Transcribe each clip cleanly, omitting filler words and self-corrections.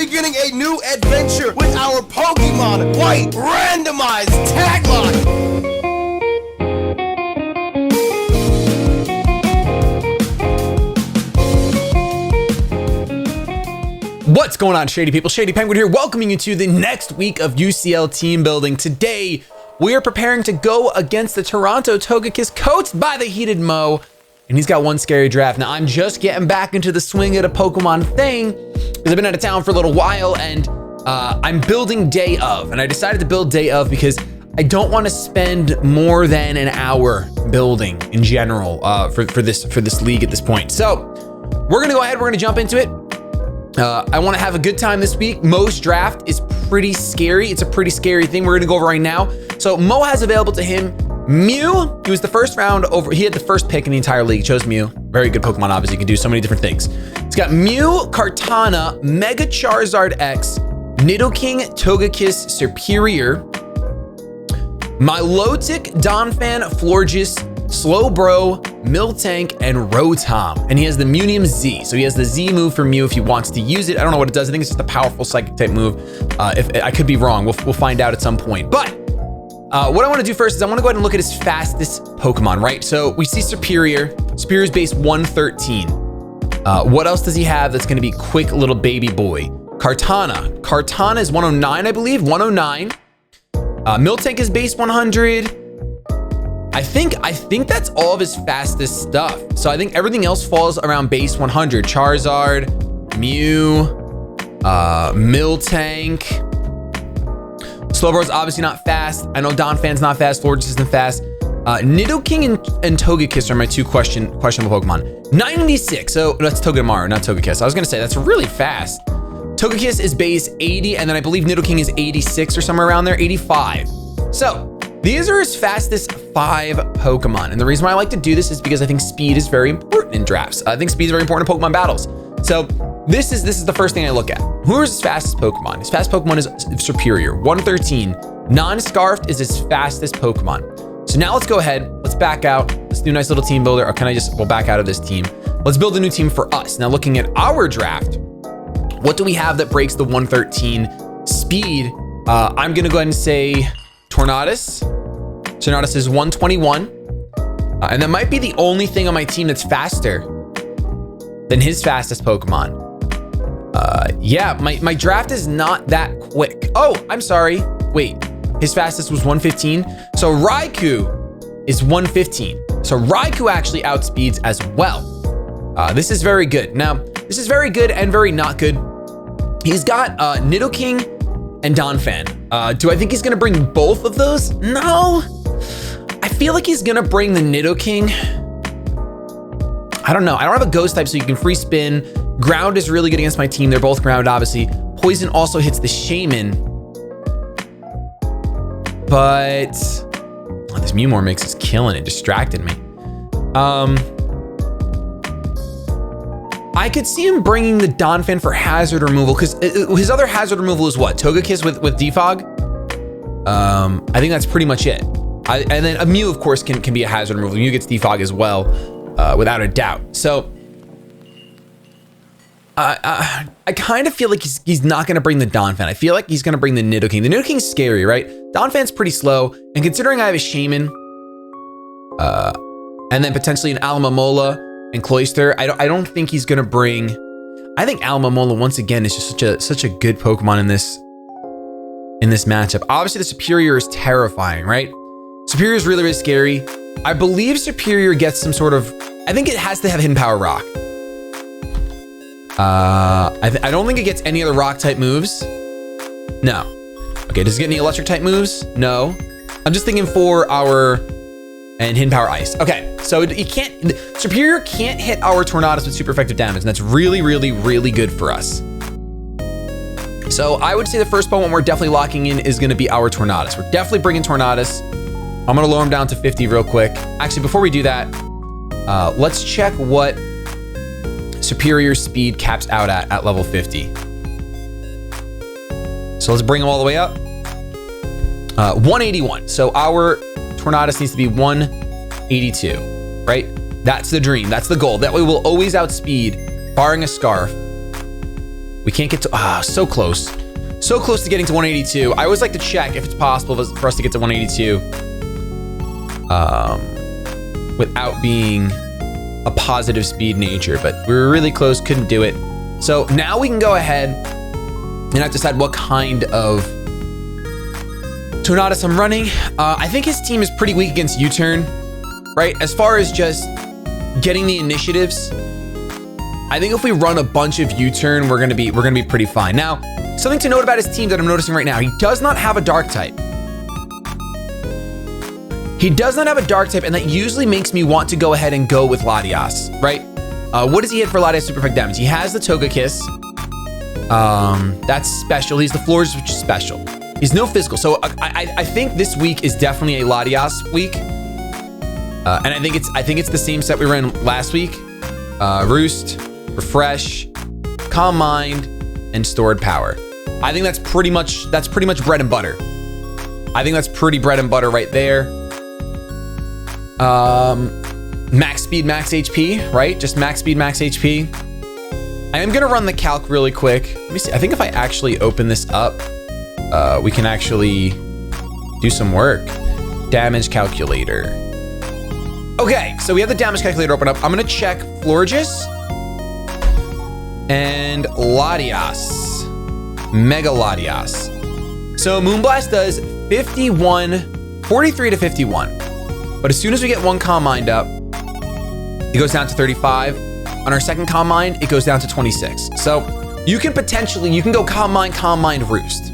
beginning a new adventure with our Pokemon White randomized tagline. What's going on, Shady people? ShadyPenguinn here, welcoming you to the next week of UCL team building. Today, we are preparing to go against the Toronto Togekiss, coached by the Heated Mo, and he's got one scary draft. Now, I'm just getting back into the swing of the Pokemon thing, because I've been out of town for a little while, and I'm building day of, and I decided to build day of because I don't want to spend more than an hour building in general for this league at this point. So, we're gonna go ahead, we're gonna jump into it. I want to have a good time this week. Mo's draft is pretty scary. It's a pretty scary thing we're going to go over right now. So Mo has available to him Mew. He was the first round over. He had the first pick in the entire league. Chose Mew. Very good Pokemon, obviously. He can do so many different things. He's got Mew, Kartana, Mega Charizard X, Nidoking, Togekiss, Superior, Milotic, Donphan, Florges, Slowbro, Miltank, and Rotom. And he has the Munium Z. So he has the Z move for Mew if he wants to use it. I don't know what it does. I think it's just a powerful psychic type move. If I could be wrong, we'll find out at some point. But what I want to do first is I want to go ahead and look at his fastest Pokemon, right? So we see Superior. Superior's base 113. What else does he have that's going to be quick little baby boy? Kartana. Kartana is 109, I believe. 109. Miltank is base 100. I think that's all of his fastest stuff. So I think everything else falls around base 100. Charizard, Mew, Miltank. Slowbro's obviously not fast. I know Donphan's not fast. Florges isn't fast. Nidoking and Togekiss are my two questionable Pokemon. 96. So that's Togedemaru, not Togekiss. I was gonna say that's really fast. Togekiss is base 80, and then I believe Nidoking is 86 or somewhere around there, 85. So these are his fastest 5 Pokemon. And the reason why I like to do this is because I think speed is very important in drafts. I think speed is very important in Pokemon battles. So this is the first thing I look at. Who is his fastest Pokemon? His fastest Pokemon is Superior, 113. Non-Scarfed is his fastest Pokemon. So now let's go ahead, let's back out. Let's do a nice little team builder, or can I we'll back out of this team. Let's build a new team for us. Now looking at our draft, what do we have that breaks the 113 speed? I'm gonna go ahead and say Tornadus. Tornadus is 121. And that might be the only thing on my team that's faster than his fastest Pokemon. Yeah, my draft is not that quick. Oh, I'm sorry. Wait, his fastest was 115. So Raikou is 115. So Raikou actually outspeeds as well. This is very good. Now, this is very good and very not good. He's got Nidoking and Donphan. Do I think he's gonna bring both of those? No. I feel like he's gonna bring the Nidoking. I don't know. I don't have a ghost type, so you can free spin. Ground is really good against my team. They're both ground, obviously. Poison also hits the Shaman. But this Mewmore mix is killing it, distracted me. I could see him bringing the Donphan for hazard removal, because his other hazard removal is what? Togekiss with Defog? I think that's pretty much it. And then a Mew, of course, can be a hazard removal. Mew gets Defog as well, without a doubt. So I kind of feel like he's not going to bring the Donphan. I feel like he's going to bring the Nidoking. The Nidoking's scary, right? Donphan's pretty slow, and considering I have a Shaman, and then potentially an Alomomola and Cloyster, I don't think he's going to bring. I think Alomomola once again is just such a good Pokemon in this matchup. Obviously, the Superior is terrifying, right? Superior is really, really scary. I believe Superior gets some sort of, I think it has to have Hidden Power Rock. I don't think it gets any other rock type moves. No. Okay, does it get any electric type moves? No. I'm just thinking for our, and Hidden Power Ice. Okay, so it can't, Superior can't hit our Tornadus with super effective damage, and that's really, really, really good for us. So I would say the first Pokemon we're definitely locking in is gonna be our Tornadus. We're definitely bringing Tornadus. I'm gonna lower him down to 50 real quick. Actually, before we do that, let's check what Superior speed caps out at level 50. So let's bring him all the way up. 181. So our Tornadus needs to be 182, right? That's the dream. That's the goal. That way we'll always outspeed, barring a Scarf. We can't get to, so close. So close to getting to 182. I always like to check if it's possible for us to get to 182 without being a positive speed nature, but we were really close, couldn't do it. So now we can go ahead and have to decide what kind of Tornadus I'm running. I think his team is pretty weak against U-turn, right? As far as just getting the initiatives, I think if we run a bunch of U-turn, we're gonna be pretty fine. Now, something to note about his team that I'm noticing right now, he does not have a dark type. He does not have a dark type, and that usually makes me want to go ahead and go with Latias, right? What does he hit for Latias super effect damage? He has the Togekiss. That's special. He's the Floors, which is special. He's no physical. So I think this week is definitely a Latias week. And I think it's the same set we ran last week. Roost, Refresh, Calm Mind, and Stored Power. I think that's pretty much bread and butter. I think that's pretty bread and butter right there. Max speed, max HP, right? Just max speed, max HP. I am gonna run the calc really quick. Let me see. I think if I actually open this up, we can actually do some work. Damage calculator. Okay, so we have the damage calculator open up. I'm gonna check Florges and Latias. Mega Latias. So Moonblast does 43 to 51. But as soon as we get one Calm Mind up, it goes down to 35. On our second Calm Mind, it goes down to 26. So you can go Calm Mind, Roost.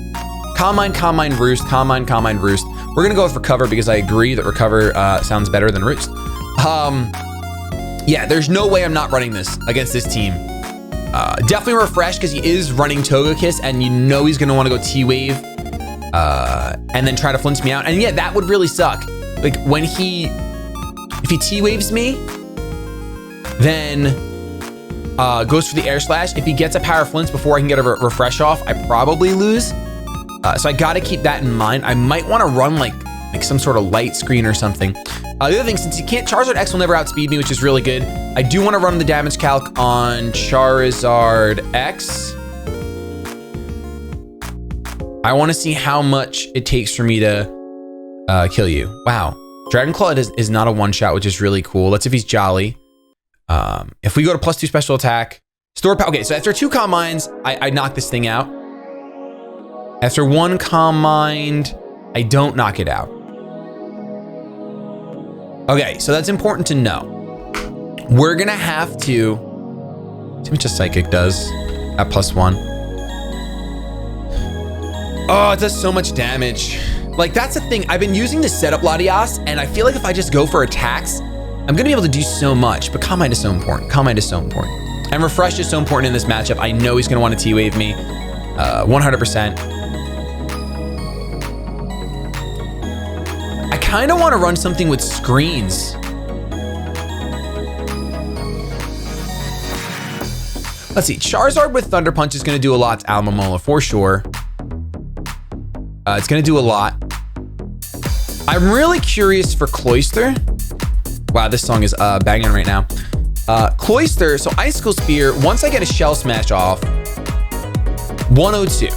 Calm Mind, Roost, Calm Mind, Roost. We're gonna go with Recover because I agree that Recover sounds better than Roost. Yeah, there's no way I'm not running this against this team. Definitely Refresh because he is running Togekiss and you know he's gonna wanna go T-Wave and then try to flinch me out. And yeah, that would really suck. Like if he T-Waves me, then goes for the Air Slash. If he gets a Power Flinch before I can get a Refresh off, I probably lose. So I gotta keep that in mind. I might wanna run like some sort of light screen or something. The other thing, since he can't, Charizard X will never outspeed me, which is really good. I do wanna run the damage calc on Charizard X. I wanna see how much it takes for me to kill you. Wow. Dragon Claw is not a one-shot, which is really cool. Let's see if he's Jolly. If we go to +2 special attack, store power. Okay, so after 2 Calm Minds, I knock this thing out. After 1 Calm Mind, I don't knock it out. Okay, so that's important to know. We're gonna have to see how much a Psychic does at +1. Oh, it does so much damage. Like, that's the thing. I've been using this setup Latias, and I feel like if I just go for attacks, I'm gonna be able to do so much, but Calm Mind is so important. Calm Mind is so important. And Refresh is so important in this matchup. I know he's gonna want to T-Wave me, 100%. I kind of want to run something with screens. Let's see, Charizard with Thunder Punch is gonna do a lot to Alomomola for sure. It's gonna do a lot. I'm really curious for Cloyster. Wow, this song is banging right now. Cloyster, so Icicle Spear, once I get a Shell Smash off, 102.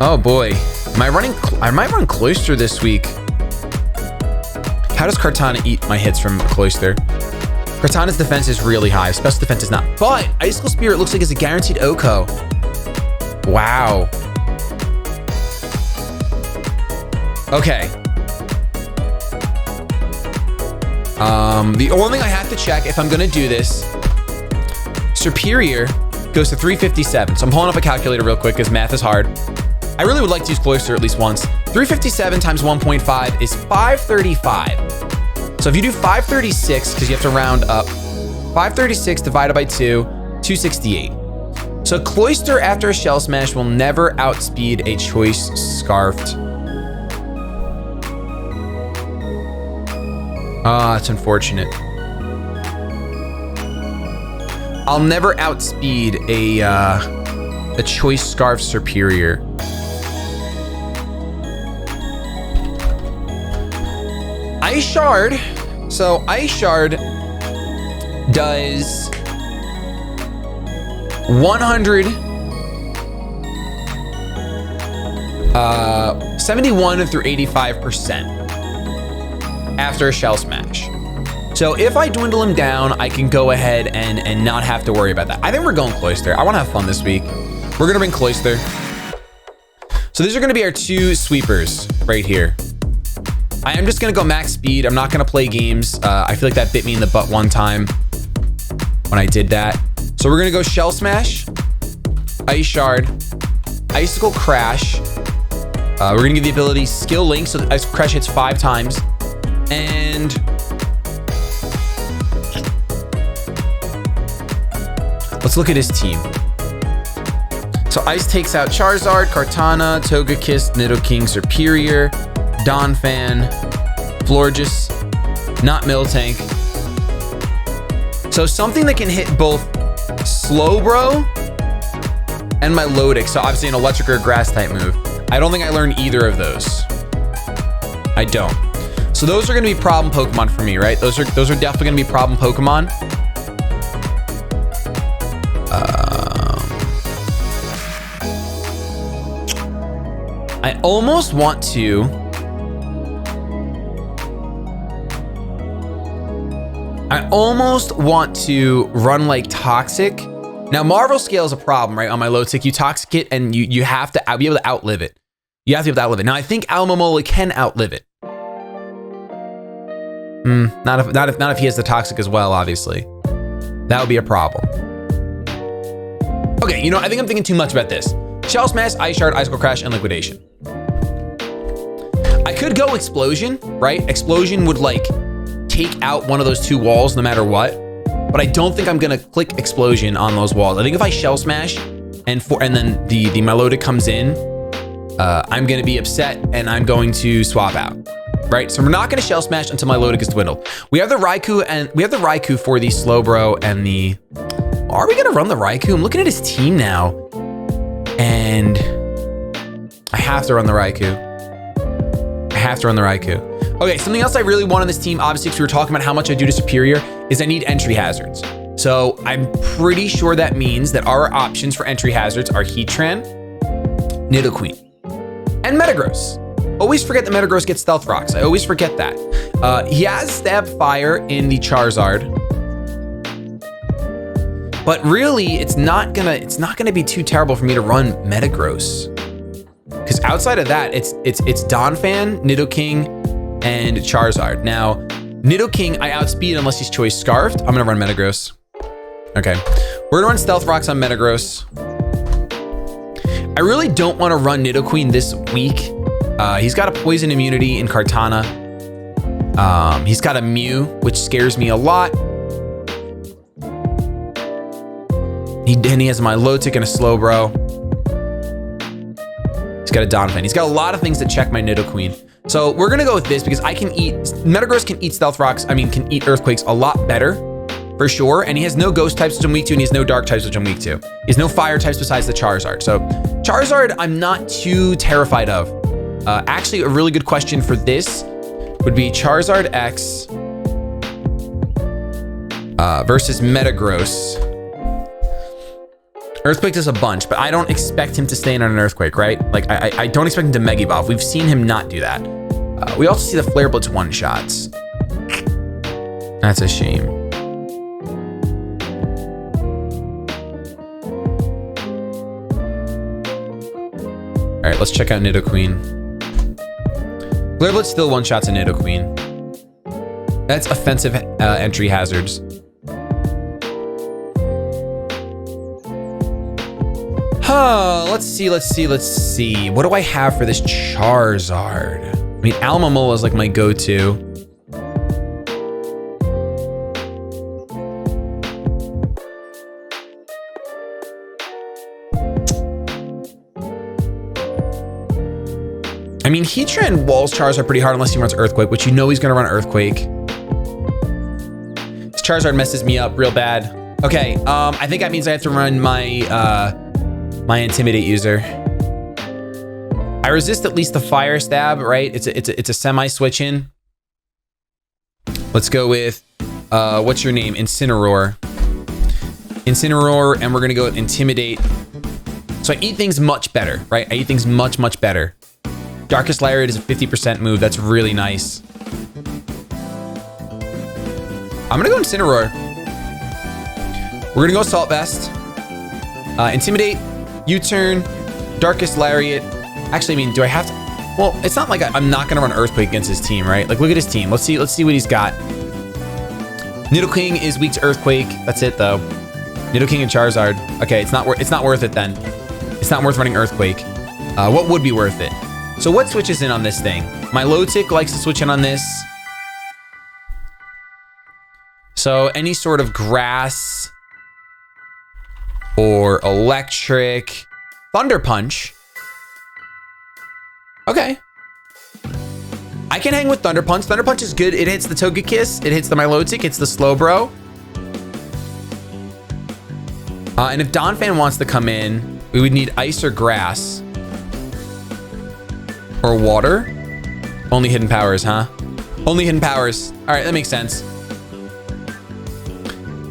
Oh boy, I might run Cloyster this week. How does Kartana eat my hits from Cloyster? Kartana's defense is really high, special defense is not. But Icicle Spear, it looks like it's a guaranteed OHKO. Wow. Okay. The only thing I have to check if I'm gonna do this, Superior goes to 357. So I'm pulling up a calculator real quick because math is hard. I really would like to use Cloyster at least once. 357 times 1.5 is 535. So if you do 536, because you have to round up, 536 divided by 2, 268. So Cloyster after a Shell Smash will never outspeed a Choice Scarfed. Ah, it's unfortunate. I'll never outspeed a Choice Scarf Superior. Ice Shard. So Ice Shard does 71 through 85% after a shell smash. So if I dwindle him down, I can go ahead and not have to worry about that. I think we're going Cloyster. I want to have fun this week. We're going to bring Cloyster. So these are going to be our 2 sweepers right here. I am just going to go max speed. I'm not going to play games. I feel like that bit me in the butt one time when I did that. So we're going to go Shell Smash, Ice Shard, Icicle Crash. We're going to give the ability Skill Link, so the Icicle Crash hits 5 times. And let's look at his team. So Ice takes out Charizard, Kartana, Togekiss, Nidoking, Serperior, Donphan, Florges, not Miltank. So something that can hit both Slowbro and my Milotic. So obviously an electric or grass type move. I don't think I learned either of those. I don't. So those are gonna be problem Pokemon for me, right? Those are definitely gonna be problem Pokemon. I almost want to run like Toxic. Now Marvel Scale is a problem, right? On my low tick, you Toxic it and you have to be able to outlive it. You have to be able to outlive it. Now I think Alomomola can outlive it. Not if he has the Toxic as well, obviously. That would be a problem. Okay, you know, I think I'm thinking too much about this. Shell Smash, Ice Shard, Icicle Crash, and Liquidation. I could go Explosion, right? Explosion would like take out one of those 2 walls no matter what, but I don't think I'm gonna click Explosion on those walls. I think if I Shell Smash and then the Milotic comes in, I'm gonna be upset and I'm going to swap out, right? So we're not gonna Shell Smash until Milotic is dwindled. We have the Raikou for the Slowbro and the. Are we gonna run the Raikou? I'm looking at his team now, and I have to run the Raikou. Okay, something else I really want on this team, obviously, because we were talking about how much I do to Superior, is I need entry hazards. So I'm pretty sure that means that our options for entry hazards are Heatran, Nidoqueen, and Metagross. Always forget that Metagross gets Stealth Rocks. I always forget that. He has Stab Fire in the Charizard, but really, it's not gonna be too terrible for me to run Metagross. Because outside of that, it's Donphan, Nidoking, and Charizard. Now, Nidoking, I outspeed unless he's Choice Scarfed. I'm gonna run Metagross. Okay, we're gonna run Stealth Rocks on Metagross. I really don't want to run Nidoqueen this week. He's got a Poison immunity in Kartana. He's got a Mew, which scares me a lot. He has my Milotic and a Slowbro. He's got a Donphan. He's got a lot of things that check my Nidoqueen. So we're gonna go with this because Metagross can eat Stealth Rocks. I mean, can eat Earthquakes a lot better, for sure. And he has no Ghost types, which I'm weak to, and he has no Dark types, which I'm weak to. He has no Fire types besides the Charizard. So Charizard, I'm not too terrified of. Actually, a really good question for this would be Charizard X versus Metagross. Earthquake does a bunch, but I don't expect him to stay in on an Earthquake, right? Like, I don't expect him to Mega Evolve. We've seen him not do that. We also see the Flare Blitz one-shots. That's a shame. All right, let's check out Nidoqueen. Flare Blitz still one-shots a Nidoqueen. That's offensive entry hazards. Let's see. What do I have for this Charizard? I mean, Alomomola is like my go-to. I mean, Heatran walls Charizard pretty hard unless he runs Earthquake, which you know he's gonna run Earthquake. This Charizard messes me up real bad. Okay, I think that means I have to run my my Intimidate user. I resist at least the Fire Stab, right? It's a semi-switch in. Let's go with, what's your name? Incineroar. Incineroar, and we're gonna go Intimidate. So I eat things much better, right? I eat things much, much better. Darkest Lariat is a 50% move. That's really nice. I'm gonna go Incineroar. We're gonna go Assault Vest. Intimidate, U-turn, Darkest Lariat. Actually, I mean, do I have to? Well, it's not like I'm not gonna run Earthquake against his team, right? Like, look at his team. Let's see what he's got. Nidoking is weak to Earthquake. That's it, though. Nidoking and Charizard. Okay, it's not worth it then. It's not worth running Earthquake. What would be worth it? So what switches in on this thing? My Milotic likes to switch in on this. So any sort of grass or electric. Thunder Punch. Okay. I can hang with Thunder Punch. Thunder Punch is good. It hits the Togekiss. It hits the Milotic. It's the Slowbro. And if Donphan wants to come in, we would need Ice or Grass. Or Water. Only Hidden Powers, huh? Only Hidden Powers. All right, that makes sense.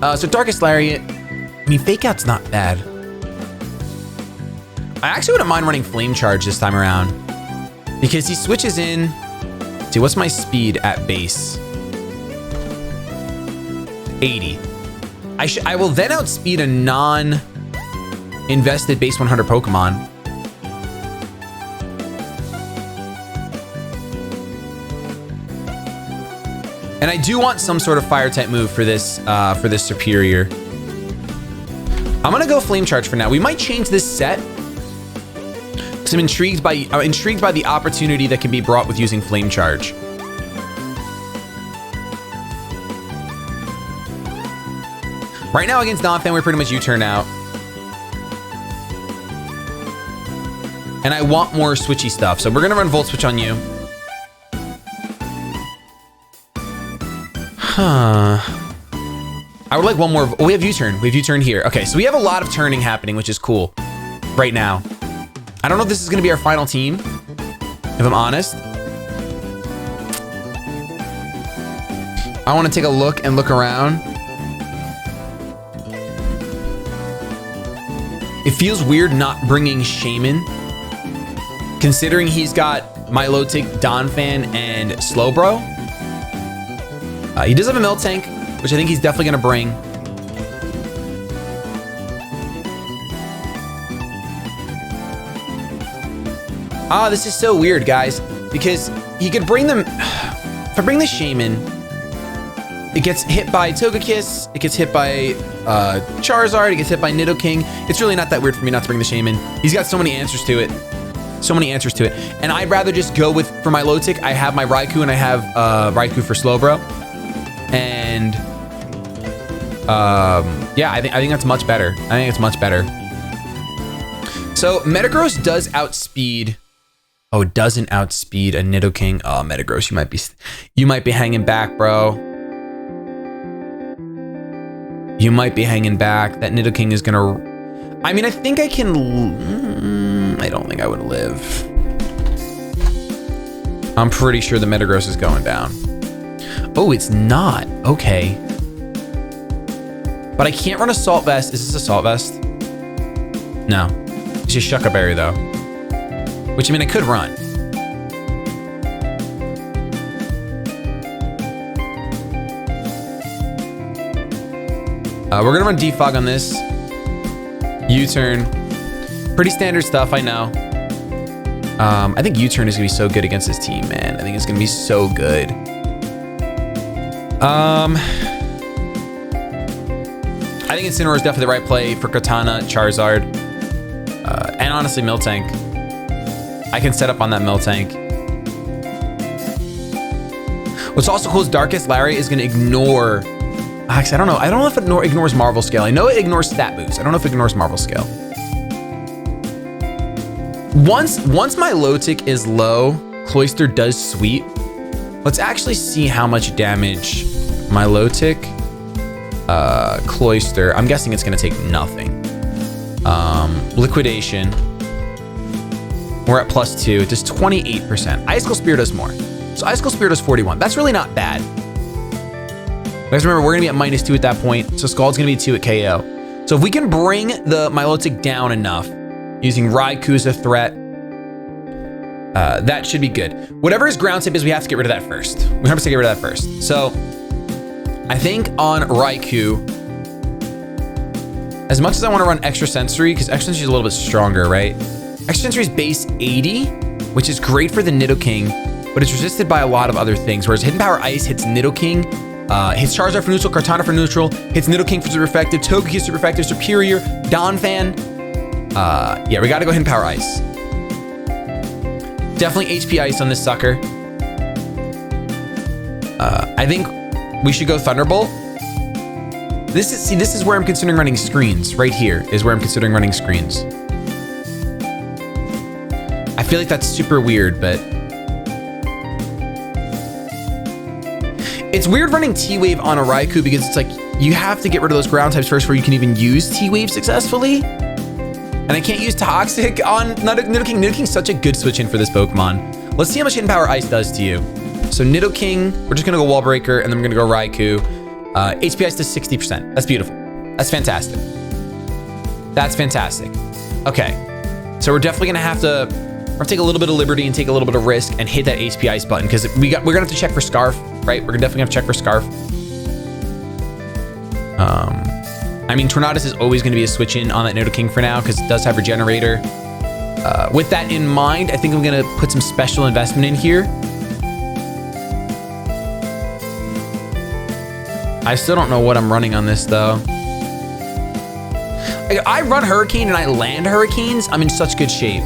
So Darkest Lariat. I mean, Fake Out's not bad. I actually wouldn't mind running Flame Charge this time around. Because he switches in. See, what's my speed at base? 80. I will then outspeed a non-invested base 100 Pokemon. And I do want some sort of fire type move for this superior. I'm gonna go Flame Charge for now. We might change this set because I'm intrigued by the opportunity that can be brought with using Flame Charge. Right now against Donphan, we're pretty much U-turn out. And I want more switchy stuff, so we're gonna run Volt Switch on you. Huh. I would like one more. Oh, we have U-turn. We have U-turn here. Okay, so we have a lot of turning happening, which is cool right now. I don't know if this is going to be our final team, if I'm honest. I want to take a look and look around. It feels weird not bringing Shaman, considering he's got Milotic, Donphan, and Slowbro. He does have a Miltank, which I think he's definitely going to bring. Ah, this is so weird, guys, because he could bring them. If I bring the Shaman, it gets hit by Togekiss, it gets hit by Charizard, it gets hit by Nidoking. It's really not that weird for me not to bring the Shaman. He's got so many answers to it. So many answers to it. And I'd rather just go with, for my Milotic, I have my Raikou and I have Raikou for Slowbro. And yeah, I think that's much better. I think it's much better. So Metagross does outspeed. Oh, it doesn't outspeed a Nidoking. Oh, Metagross, you might be hanging back, bro. You might be hanging back. That Nidoking is gonna. I mean, I think I can. I don't think I would live. I'm pretty sure the Metagross is going down. Oh, it's not. Okay. But I can't run Assault Vest. Is this Assault Vest? No. It's just Shucka Berry, though. Which, I mean, I could run. We're going to run Defog on this. U-turn. Pretty standard stuff, I know. I think U-turn is going to be so good against this team, man. I think it's going to be so good. I think Incineroar is definitely the right play for Katana, Charizard, and honestly Miltank. I can set up on that Miltank. What's also cool is Darkest Lariat is going to ignore. Actually, I don't know. I don't know if it ignores Marvel Scale. I know it ignores Stat Boost. I don't know if it ignores Marvel Scale. Once my Milotic is low, Cloyster does sweep. Let's actually see how much damage Milotic, Cloyster. I'm guessing it's gonna take nothing. Liquidation. We're at +2. It does 28%. Icicle Spear does more. So Icicle Spear does 41. That's really not bad. Guys, remember, we're gonna be at -2 at that point. So Scald's gonna be 2 at KO. So if we can bring the Milotic down enough using Raikou as a threat, that should be good. Whatever his ground type is, we have to get rid of that first. We have to get rid of that first. So I think on Raikou, as much as I want to run Extra Sensory, because Extra Sensory is a little bit stronger, right? Extra Sensory is base 80, which is great for the Nidoking, but it's resisted by a lot of other things. Whereas Hidden Power Ice hits Nidoking, hits Charizard for neutral, Kartana for neutral, hits Nidoking for super effective, Togekiss super effective, Superior, Donphan. Yeah, we gotta go Hidden Power Ice. Definitely HP Ice on this sucker. I think we should go Thunderbolt. This is where I'm considering running screens. Right here is where I'm considering running screens. I feel like that's super weird, but it's weird running T-Wave on a Raikou because it's like you have to get rid of those ground types first before you can even use T-Wave successfully. And I can't use Toxic on Nidoking. Nidoking's such a good switch in for this Pokemon. Let's see how much Hidden Power Ice does to you. So Nidoking, we're just gonna go Wall Breaker, and then we're gonna go Raikou. HP Ice does 60%. That's beautiful. That's fantastic. That's fantastic. Okay, so we're definitely gonna have to take a little bit of liberty and take a little bit of risk and hit that HP Ice button because we're gonna have to check for Scarf, right? We're definitely gonna have to check for Scarf. I mean, Tornadus is always gonna be a switch in on that Nidoking for now because it does have Regenerator. With that in mind, I think I'm gonna put some special investment in here. I still don't know what I'm running on this though. I run Hurricane and I land Hurricanes, I'm in such good shape.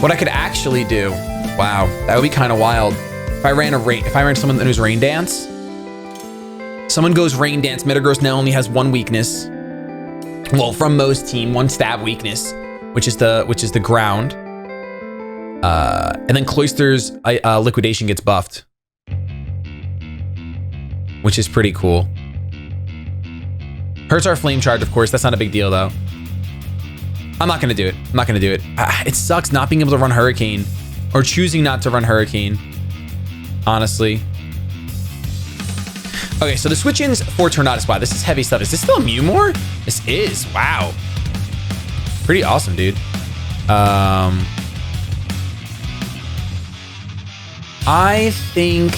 What I could actually do, wow, that would be kind of wild. If I ran someone that knows Rain Dance, someone goes Rain Dance, Metagross now only has one weakness. Well, from Mo's team, one stab weakness, which is the ground. And then Cloyster's liquidation gets buffed, which is pretty cool. Hurts our Flame Charge, of course. That's not a big deal, though. I'm not gonna do it. I'm not gonna do it. It sucks not being able to run Hurricane, or choosing not to run Hurricane, honestly. Okay, so the switch-ins for Tornadus. Wow, this is heavy stuff. Is this still a Mewmore? This is. Wow. Pretty awesome, dude. I think...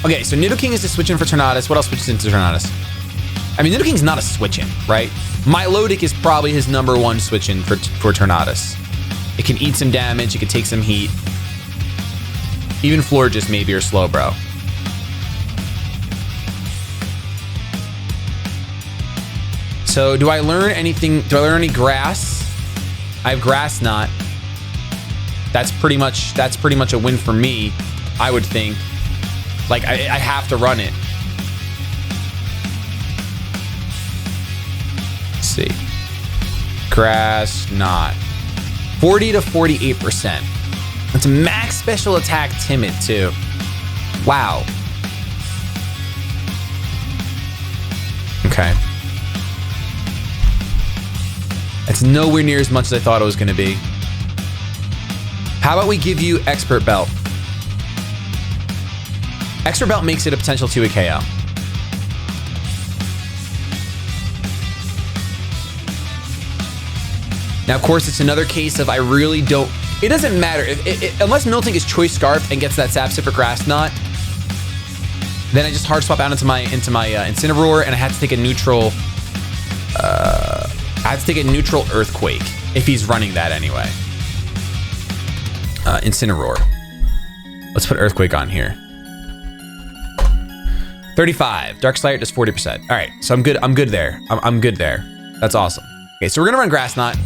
Okay, so Nidoking is the switch-in for Tornadus. What else switches into Tornadus? I mean, Nidoking's not a switch-in, right? Milotic is probably his #1 switch-in for Tornadus. It can eat some damage. It can take some heat. Even Florges maybe or Slowbro. So do I learn anything? Do I learn any Grass? I have Grass Knot. That's pretty much a win for me, I would think. Like I have to run it. Let's see. Grass Knot. 40 to 48%. It's max special attack timid too. Wow. Okay. That's nowhere near as much as I thought it was gonna be. How about we give you Expert Belt? Expert Belt makes it a potential 2-hit KO. Now, of course, it's another case of I really don't... It doesn't matter. Unless Miltank is Choice Scarf and gets that Sap Sip or Grass Knot, then I just hard swap out into my Incineroar, and I have to take a neutral... I have to take a neutral Earthquake if he's running that anyway. Incineroar. Let's put Earthquake on here. 35. Dark Slayer does 40%. All right, so I'm good. I'm good there. I'm good there. That's awesome. Okay, so we're gonna run Grass Knot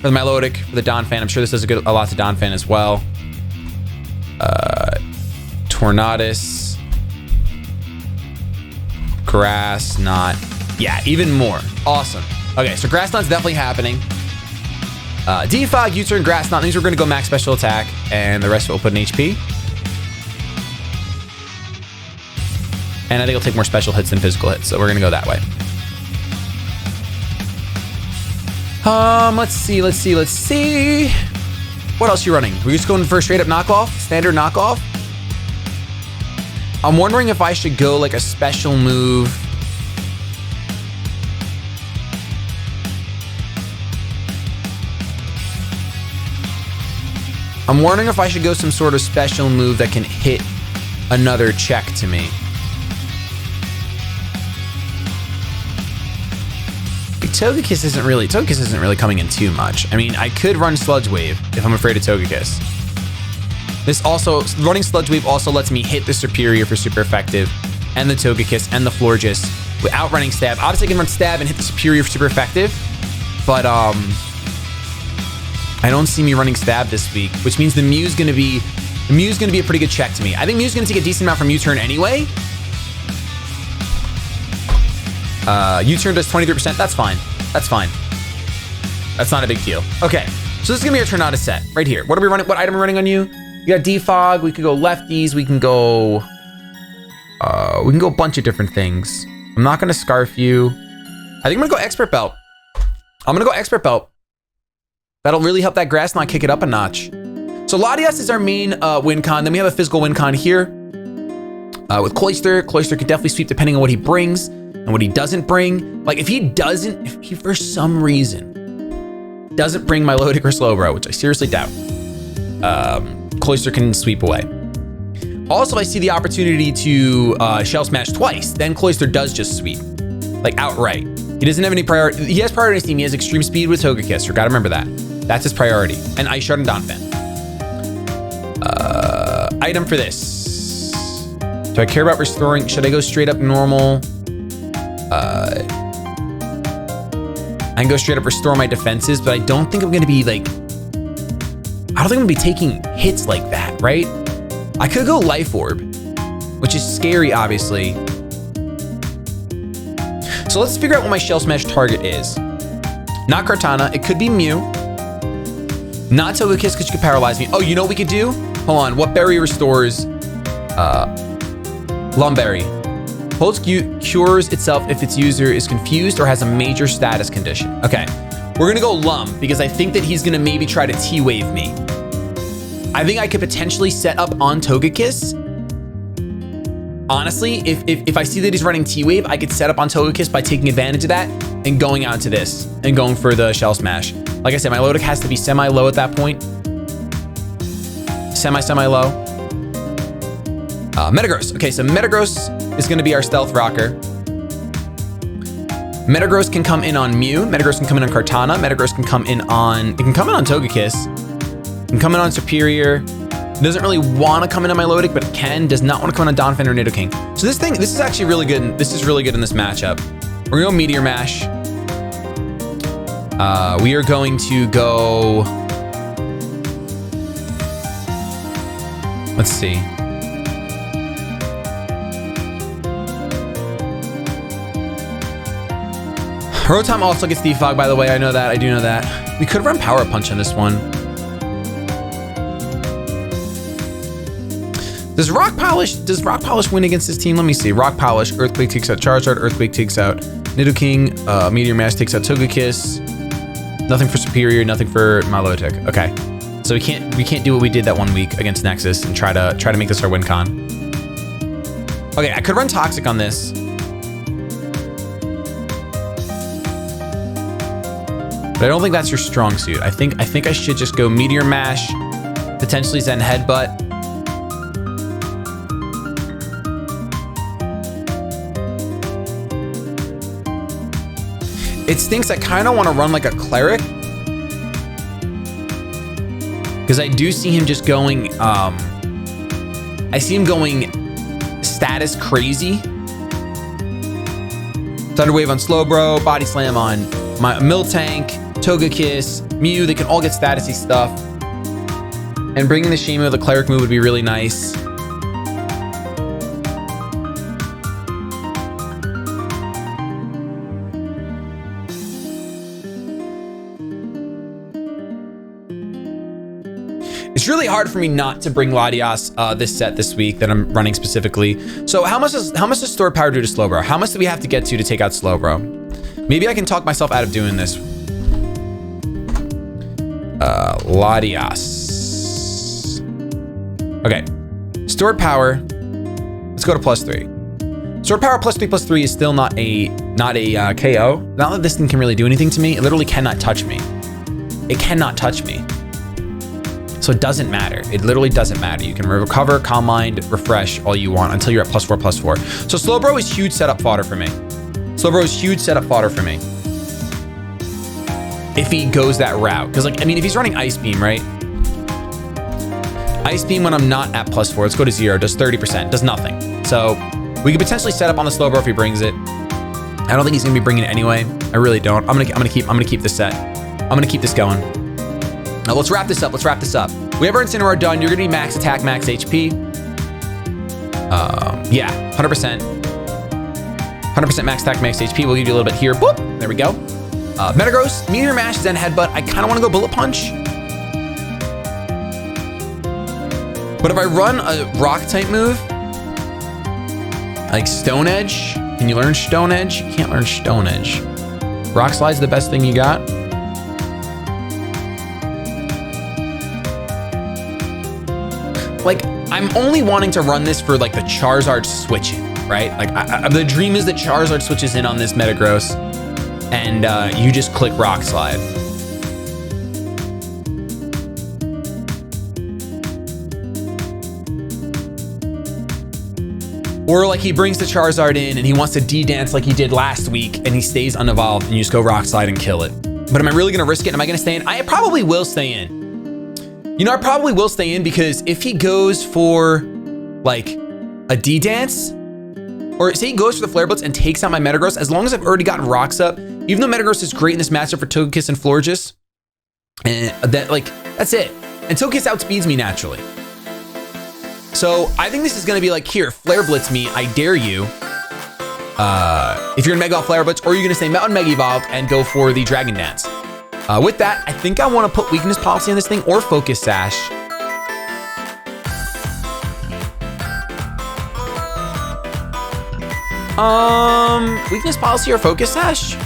for the Milotic, for the Donphan. I'm sure this does a lot to Donphan as well. Tornadus. Grass Knot. Yeah, even more. Awesome. Okay, so Grass Knot's definitely happening. Defog, U-turn, Grass Knot. These are going to go max special attack, and the rest of it will put an HP. And I think it'll take more special hits than physical hits, so we're going to go that way. Let's see. What else are you running? We're just going for a straight up knockoff? Standard knockoff? I'm wondering if I should go like a special move. I'm wondering if I should go some sort of special move that can hit another check to me. Togekiss isn't really coming in too much. I mean, I could run Sludge Wave if I'm afraid of Togekiss. This also, running Sludge Wave also lets me hit the Superior for super effective, and the Togekiss and the Florges without running Stab. Obviously I can run Stab and hit the Superior for super effective, but I don't see me running Stab this week, which means the Mew's gonna be a pretty good check to me. I think Mew's gonna take a decent amount from U-turn anyway. U-turn does 23%, that's fine. That's fine. That's not a big deal. Okay, so this is gonna be our Tornado set right here. What are we running? What item are we running on you? You got Defog, we could go lefties, we can go a bunch of different things. I'm not gonna Scarf you. I think I'm gonna go Expert Belt. I'm gonna go Expert Belt. That'll really help that Grass Knot kick it up a notch. So Latias is our main win con. Then we have a physical win con here. With Cloyster. Cloyster can definitely sweep depending on what he brings and what he doesn't bring. Like if he for some reason doesn't bring Milotic or Slowbro, which I seriously doubt, Cloyster can sweep away. Also, I see the opportunity to Shell Smash twice. Then Cloyster does just sweep, like outright. He doesn't have any priority. He has priority on his team. He has Extreme Speed with Togekiss. You gotta remember that. That's his priority. And Ice Shard and Donphan. Item for this. Do I care about restoring? Should I go straight up normal? I can go straight up restore my defenses, but I don't think I'm gonna be like, I don't think I'm gonna be taking hits like that, right? I could go Life Orb, which is scary, obviously. So let's figure out what my Shell Smash target is. Not Kartana, it could be Mew. Not Togekiss, because you could paralyze me. Oh, you know what we could do? Hold on, what berry restores? Lumberry. Holds cures itself if its user is confused or has a major status condition. Okay, we're gonna go Lum, because I think that he's gonna maybe try to T-Wave me. I think I could potentially set up on Togekiss. Honestly, if I see that he's running T-Wave, I could set up on Togekiss by taking advantage of that and going out to this and going for the Shell Smash. Like I said, my Milotic has to be semi-low at that point. Semi-low. Metagross. Okay, so Metagross is gonna be our Stealth Rocker. Metagross can come in on Mew. Metagross can come in on Kartana. Metagross can come in on, it can come in on Togekiss. It can come in on Superior. It doesn't really want to come into Milotic, but it can. Does not want to come in on Donphan or Nidoking. So this is actually really good. This is really good in this matchup. We're gonna go Meteor Mash. We are going to go, let's see. Rotom also gets Defog, by the way. I know that. I do know that. We could run Power Punch on this one. Does Rock Polish win against this team? Let me see. Rock Polish, Earthquake takes out Charizard, Earthquake takes out Nidoking, Meteor Mash takes out Togekiss. Nothing for Superior, nothing for Milotic. Okay. So we can't do what we did that one week against Nexus and try to make this our win con. Okay, I could run Toxic on this. But I don't think that's your strong suit. I think I should just go Meteor Mash, potentially Zen Headbutt. It stinks. I kind of want to run like a Cleric, because I do see him just going, I see him going status crazy. Thunder Wave on Slowbro, Body Slam on my Miltank, Togekiss, Mew. They can all get statusy stuff. And bringing the Shimo, the Cleric move would be really nice. It's really hard for me not to bring Latias this set this week that I'm running specifically. So how much does Stored Power do to Slowbro? How much do we have to get to take out Slowbro? Maybe I can talk myself out of doing this. Latias. Okay. Stored Power. Let's Let's go to +3. Sword power +3/+3 is still not a KO. Not that this thing can really do anything to me. It literally cannot touch me. It cannot touch me. So it doesn't matter. It literally doesn't matter. You can recover, calm mind, refresh all you want until you're at +4/+4. So Slowbro is huge setup fodder for me. Slowbro is huge setup fodder for me. If he goes that route. Because like, I mean, if he's running Ice Beam, right? Ice Beam when I'm not at +4, let's go to 0, does 30%, does nothing. So we could potentially set up on the Slowbro if he brings it. I don't think he's gonna be bringing it anyway. I really don't. I'm gonna keep this set. I'm gonna keep this going. Now let's wrap this up. Let's wrap this up. We have our Incineroar done. You're gonna be max attack, max HP. Yeah, 100%. 100% max attack, max HP. We'll give you a little bit here. Boop. There we go. Metagross, Meteor Mash, then Headbutt. I kind of want to go Bullet Punch. But if I run a Rock type move, like Stone Edge, can you learn Stone Edge? You can't learn Stone Edge. Rock Slide's the best thing you got. Like, I'm only wanting to run this for like the Charizard switching, right? Like, the dream is that Charizard switches in on this Metagross, and you just click Rock Slide. Or like he brings the Charizard in and he wants to D-dance like he did last week and he stays unevolved and you just go Rock Slide and kill it. But am I really gonna risk it? Am I gonna stay in? I probably will stay in. You know, I probably will stay in because if he goes for like a D-dance, or say he goes for the Flare Blitz and takes out my Metagross, as long as I've already gotten rocks up, even though Metagross is great in this matchup for Togekiss and Florges, and that's it. And Togekiss outspeeds me naturally. So I think this is gonna be like, here, Flare Blitz me, I dare you. If you're in Mega Flare Blitz, or you're gonna stay Mountain Mega Evolved and go for the Dragon Dance. With that, I think I wanna put Weakness Policy on this thing or Focus Sash. Weakness Policy or Focus Sash?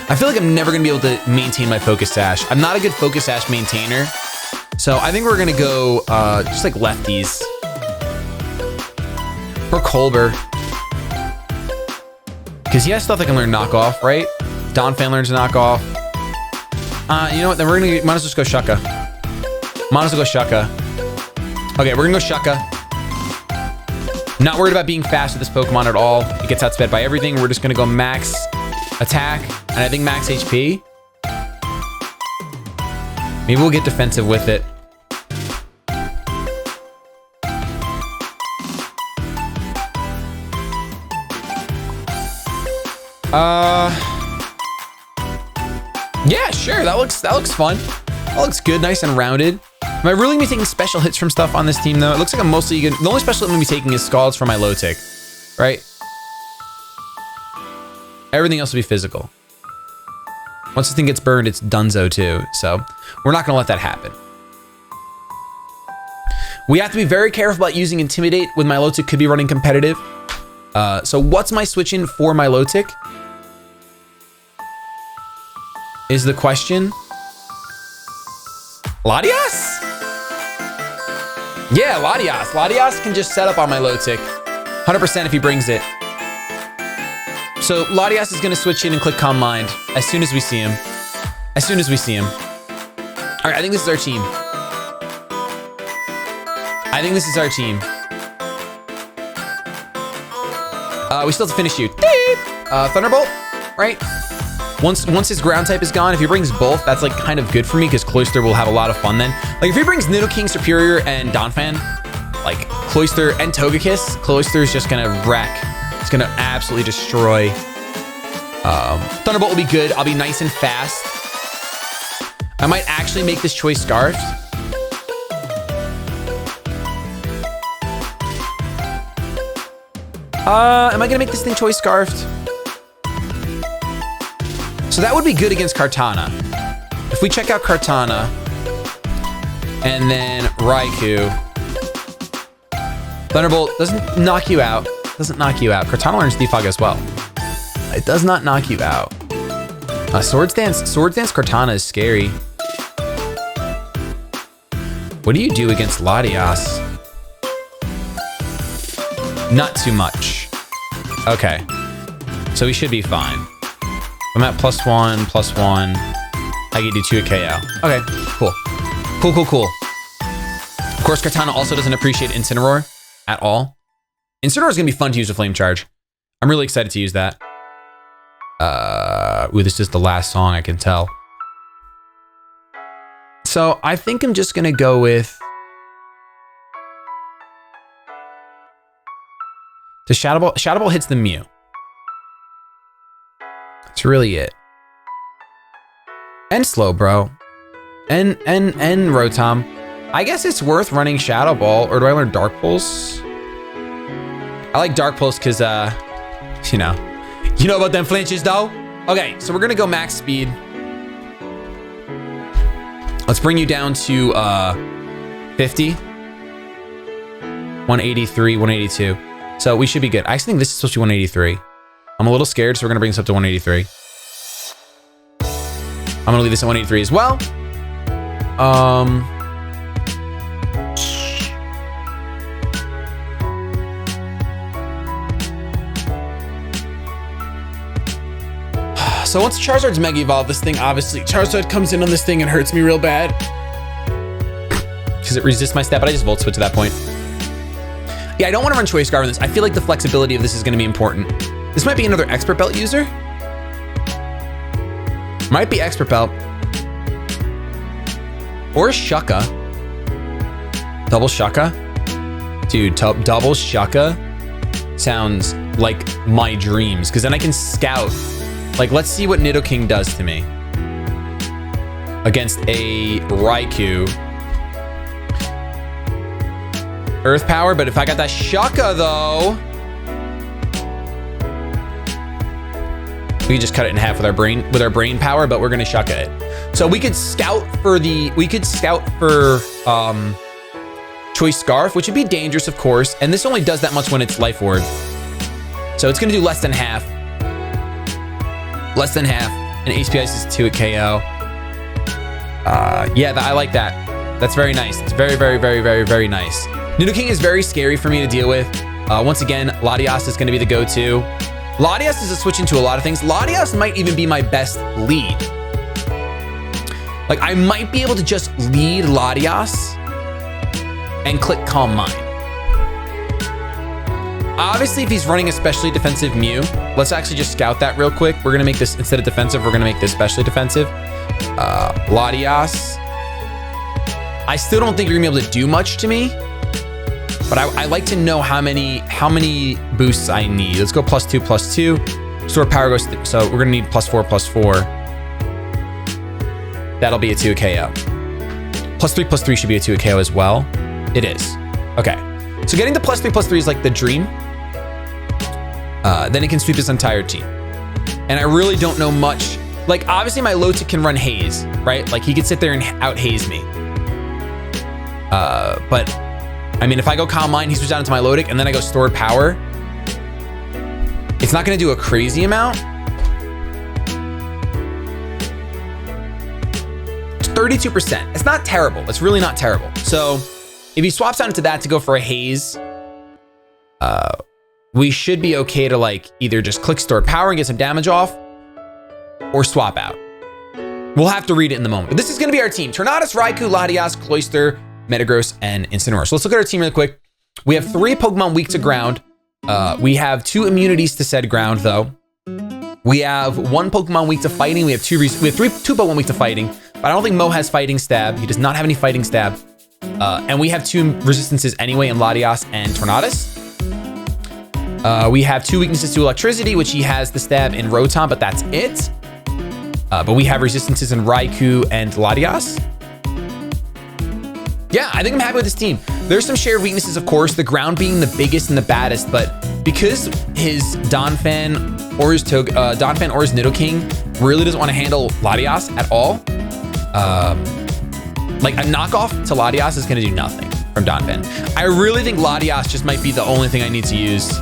I feel like I'm never gonna be able to maintain my Focus Sash. I'm not a good Focus Sash maintainer. So I think we're gonna go just like lefties. For Colbur. Because he has stuff that can learn Knockoff, right? Donphan learns Knockoff. You know what, then we're gonna, might as well just go Shucka. Might as well go Shucka. Okay, we're gonna go Shucka. Not worried about being fast with this Pokemon at all. It gets outsped by everything. We're just gonna go max attack, and I think max HP. Maybe we'll get defensive with it. Yeah, sure. That looks fun. That looks good, nice and rounded. Am I really gonna be taking special hits from stuff on this team though? It looks like I'm mostly gonna, the only special hit I'm gonna be taking is Scalds for my low tick, right? Everything else will be physical. Once this thing gets burned, it's donezo too. So we're not gonna let that happen. We have to be very careful about using Intimidate with my low tick, could be running competitive. So what's my switch in for my low tick? Is the question. Latias? Yeah, Latias. Latias can just set up on my low tick. 100% if he brings it. So Latias is gonna switch in and click Calm Mind as soon as we see him. As soon as we see him. All right, I think this is our team. I think this is our team. We still have to finish you. Thunderbolt, right? Once his ground type is gone, if he brings both, that's like kind of good for me because Cloyster will have a lot of fun then. Like if he brings Nidoking, Superior, and Donphan, like Cloyster and Togekiss, Cloyster is just gonna wreck. It's gonna absolutely destroy. Thunderbolt will be good. I'll be nice and fast. I might actually make this choice Scarfed. Am I gonna make this thing choice Scarfed? So that would be good against Kartana. If we check out Kartana and then Raikou, Thunderbolt doesn't knock you out. Doesn't knock you out. Kartana learns Defog as well. It does not knock you out. Swords Dance Kartana is scary. What do you do against Latias? Not too much. Okay. So we should be fine. I'm at +1, +1. I can do 2 at KO. Okay, cool. Cool. Of course, Kartana also doesn't appreciate Incineroar at all. Incineroar is going to be fun to use a Flame Charge. I'm really excited to use that. Ooh, this is the last song, I can tell. So I think I'm just going to go with... The Shadow Ball. Shadow Ball hits the Mew. That's really it. And Slowbro. And Rotom. I guess it's worth running Shadow Ball, or do I learn Dark Pulse? I like Dark Pulse because, you know about them flinches though? Okay, so we're gonna go max speed. Let's bring you down to 50. 183, 182. So we should be good. I actually think this is supposed to be 183. I'm a little scared, so we're gonna bring this up to 183. I'm gonna leave this at 183 as well. So once Charizard's Mega Evolved, this thing obviously, Charizard comes in on this thing and hurts me real bad. Because it resists my stat, but I just Volt Switch at that point. Yeah, I don't want to run Choice Scarf on this. I feel like the flexibility of this is going to be important. This might be another Expert Belt user. Might be Expert Belt. Or Shucka. Double Shucka. Dude, double Shucka sounds like my dreams. Because then I can scout. Like, let's see what Nidoking does to me. Against a Raikou. Earth Power, but if I got that Shucka though, we could just cut it in half with our brain power, but we're gonna Shucka it. So we could scout for Choice Scarf, which would be dangerous, of course, and this only does that much when it's Life Orb. So it's gonna do less than half. Less than half, and HP Ice is 2 at KO. Yeah, I like that. That's very nice. It's very, very, very, very, very nice. Nidoking is very scary for me to deal with. Once again, Latias is going to be the go-to. Latias is a switch into a lot of things. Latias might even be my best lead. Like, I might be able to just lead Latias and click Calm Mind. Obviously, if he's running a specially defensive Mew, let's actually just scout that real quick. We're going to make this, instead of defensive, we're going to make this specially defensive. Latias. I still don't think you're going to be able to do much to me. But I like to know how many boosts I need. Let's go +2, +2. Store power goes, so we're gonna need +4, +4. That'll be a 2 KO. +3, +3 should be a 2 KO as well. It is. Okay. So getting the +3, +3 is like the dream. Then it can sweep his entire team. And I really don't know much. Like, obviously my low tick can run Haze, right? Like, he could sit there and out Haze me. But I mean, if I go Calm Mind, he switches out into my Lodic, and then I go Stored Power, it's not going to do a crazy amount. It's 32%. It's not terrible. It's really not terrible. So if he swaps out into that to go for a Haze, we should be okay to like either just click Stored Power and get some damage off, or swap out. We'll have to read it in the moment. But this is going to be our team. Tornadus, Raikou, Latias, Cloyster, Metagross, and Incineroar. So let's look at our team really quick. We have 3 Pokemon weak to ground. We have 2 immunities to said ground, though. We have 1 Pokemon weak to fighting. We have 2 Pokemon weak to fighting. But I don't think Mo has Fighting Stab. He does not have any Fighting Stab. And we have 2 resistances anyway in Latias and Tornadus. We have 2 weaknesses to electricity, which he has the Stab in Rotom, but that's it. But we have resistances in Raikou and Latias. Yeah, I think I'm happy with this team. There's some shared weaknesses, of course, the ground being the biggest and the baddest, but because his Donphan or his Nidoking really doesn't want to handle Latias at all, like a knockoff to Latias is going to do nothing from Donphan. I really think Latias just might be the only thing I need to use.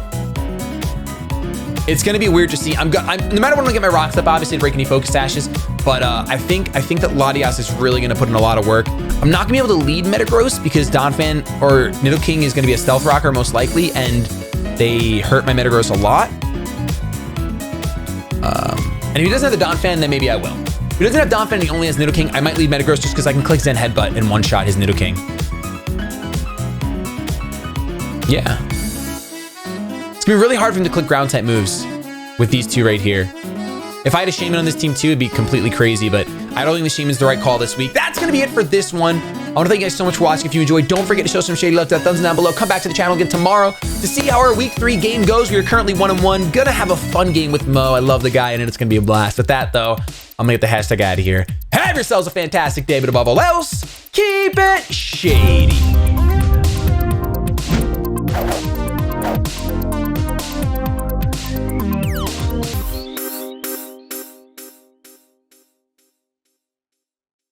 It's going to be weird to see. No matter when I get my Rock Step, obviously to break any Focus Sashes, but I think that Latias is really going to put in a lot of work. I'm not gonna be able to lead Metagross because Donphan or Nidoking is gonna be a Stealth Rocker most likely, and they hurt my Metagross a lot. And if he doesn't have the Donphan, then maybe I will. If he doesn't have Donphan and he only has Nidoking, I might lead Metagross just because I can click Zen Headbutt and one-shot his Nidoking. Yeah. It's gonna be really hard for him to click ground-type moves with these two right here. If I had a Shaman on this team too, it'd be completely crazy, but I don't think the Shaman's the right call this week. That's gonna be it for this one. I wanna thank you guys so much for watching. If you enjoyed, don't forget to show some shady love to that thumbs down below. Come back to the channel again tomorrow to see how our week 3 game goes. We are currently 1-1. Gonna have a fun game with Mo. I love the guy and it's gonna be a blast. With that though, I'm gonna get the hashtag out of here. Have yourselves a fantastic day, but above all else, keep it shady.